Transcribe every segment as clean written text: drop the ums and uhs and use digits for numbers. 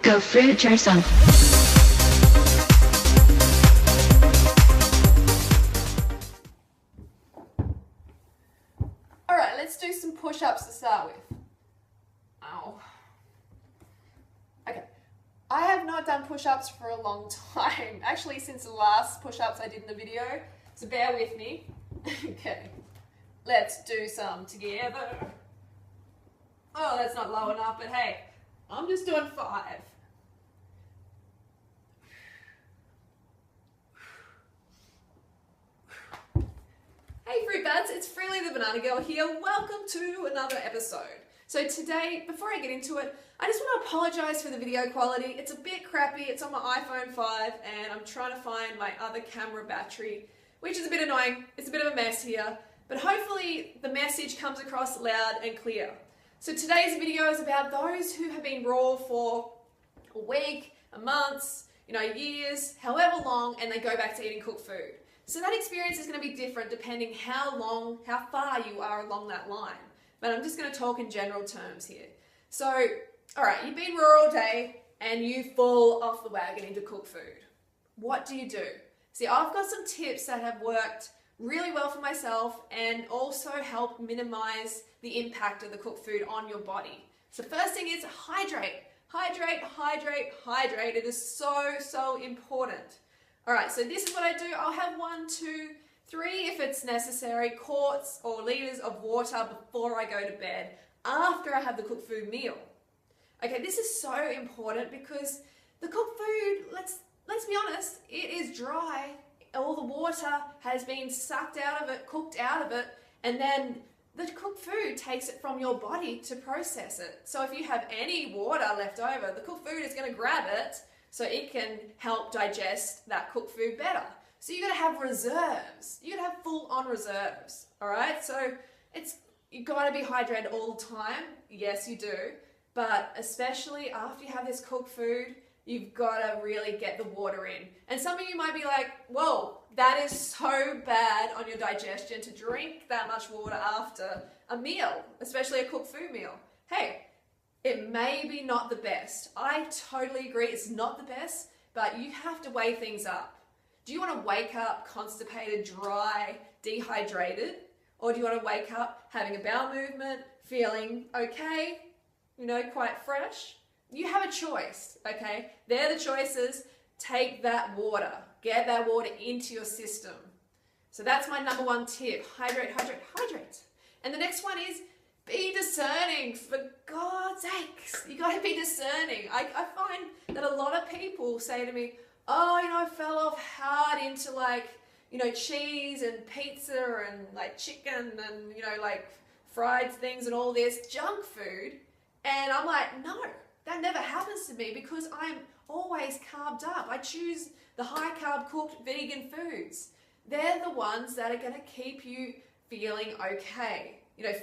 Go fruit yourself. Alright, let's do some push-ups to start with. Ow. Okay, I have not done push-ups for a long time. Actually, since the last push-ups I did in the video, so bear with me. Okay, let's do some together. Oh, that's not low enough, but hey, I'm just doing 5. Hey Fruit Bats, it's Freelee the Banana Girl here. Welcome to another episode. So today, before I get into it, I just want to apologize for the video quality. It's a bit crappy. It's on my iPhone 5 and I'm trying to find my other camera battery, which is a bit annoying. It's a bit of a mess here, but hopefully the message comes across loud and clear. So today's video is about those who have been raw for a week, a month, years, however long, and they go back to eating cooked food. So that experience is going to be different depending how far you are along that line. But I'm just going to talk in general terms here. So, alright, you've been raw all day and you fall off the wagon into cooked food. What do you do? See, I've got some tips that have worked really well for myself and also help minimize the impact of the cooked food on your body. So first thing is hydrate. Hydrate, hydrate, hydrate. It is so important. Alright, so this is what I do. I'll have 1, 2, 3 if it's necessary, quarts or liters of water before I go to bed after I have the cooked food meal. Okay, this is so important because the cooked food, let's be honest, it is dry. All the water has been sucked out of it, cooked out of it, and then the cooked food takes it from your body to process it. So if you have any water left over, the cooked food is going to grab it so it can help digest that cooked food better. So you got to have reserves. You got to have full-on reserves. All right. So you got to be hydrated all the time. Yes, you do. But especially after you have this cooked food, you've got to really get the water in. And some of you might be like, "Whoa, that is so bad on your digestion to drink that much water after a meal, especially a cooked food meal." Hey. It may be not the best. I totally agree it's not the best, but you have to weigh things up. Do you want to wake up constipated, dry, dehydrated? Or do you want to wake up having a bowel movement, feeling okay, quite fresh? You have a choice, okay? They're the choices. Take that water. Get that water into your system. So that's my number 1 tip. Hydrate, hydrate, hydrate. And the next one is be discerning, for God's sakes. You got to be discerning. I find that a lot of people say to me, "Oh, I fell off hard into cheese and pizza and chicken and fried things and all this junk food." And I'm like, no, that never happens to me because I'm always carbed up. I choose the high carb cooked vegan foods. They're the ones that are going to keep you feeling okay.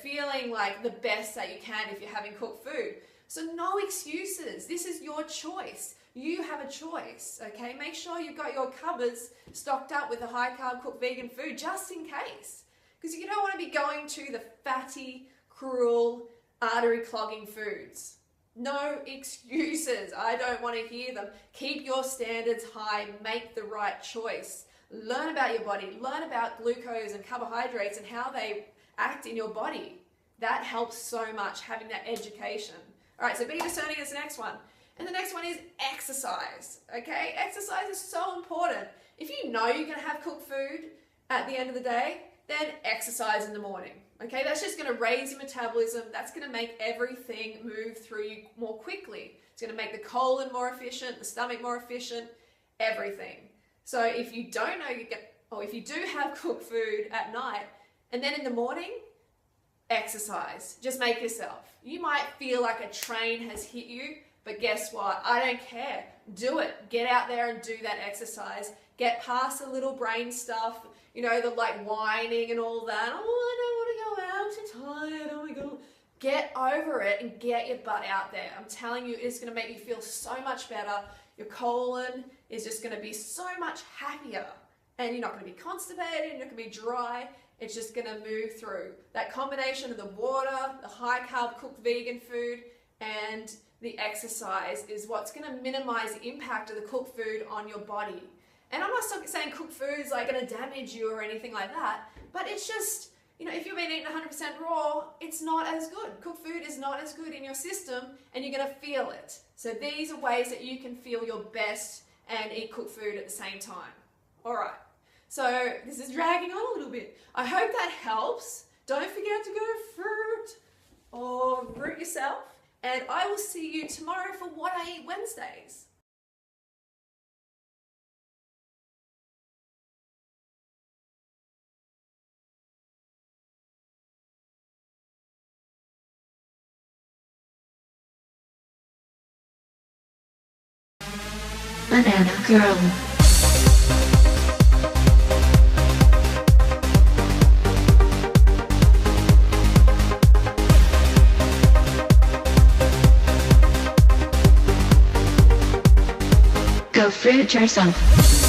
Feeling like the best that you can if you're having cooked food. So no excuses. This is your choice. You have a choice, okay? Make sure you've got your cupboards stocked up with a high-carb cooked vegan food just in case. Because you don't want to be going to the fatty, cruel, artery-clogging foods. No excuses. I don't want to hear them. Keep your standards high. Make the right choice. Learn about your body. Learn about glucose and carbohydrates and how they act in your body. That helps so much, having that education. All right, so be discerning is the next one. And the next one is exercise, okay? Exercise is so important. If you know you're going to have cooked food at the end of the day, then exercise in the morning, okay? That's just going to raise your metabolism. That's going to make everything move through you more quickly. It's going to make the colon more efficient, the stomach more efficient, everything. So if you don't know if you do have cooked food at night, and then in the morning, exercise. Just make yourself. You might feel like a train has hit you, but guess what? I don't care. Do it. Get out there and do that exercise. Get past the little brain stuff, the whining and all that. Oh, I don't want to go out. I'm too tired. Oh my God. Get over it and get your butt out there. I'm telling you, it's going to make you feel so much better. Your colon is just going to be so much happier. And you're not going to be constipated. You're not going to be dry. It's just going to move through. That combination of the water, the high carb cooked vegan food, and the exercise is what's going to minimize the impact of the cooked food on your body. And I'm not saying cooked food is like going to damage you or anything like that, but it's just, you know, if you've been eating 100% raw, it's not as good. Cooked food is not as good in your system, and you're going to feel it. So these are ways that you can feel your best and eat cooked food at the same time. All right, so this is dragging on a little bit. I hope that helps. Don't forget to go fruit or root yourself, and I will see you tomorrow for What I Eat Wednesdays. Banana Girl. Go fruit yourself.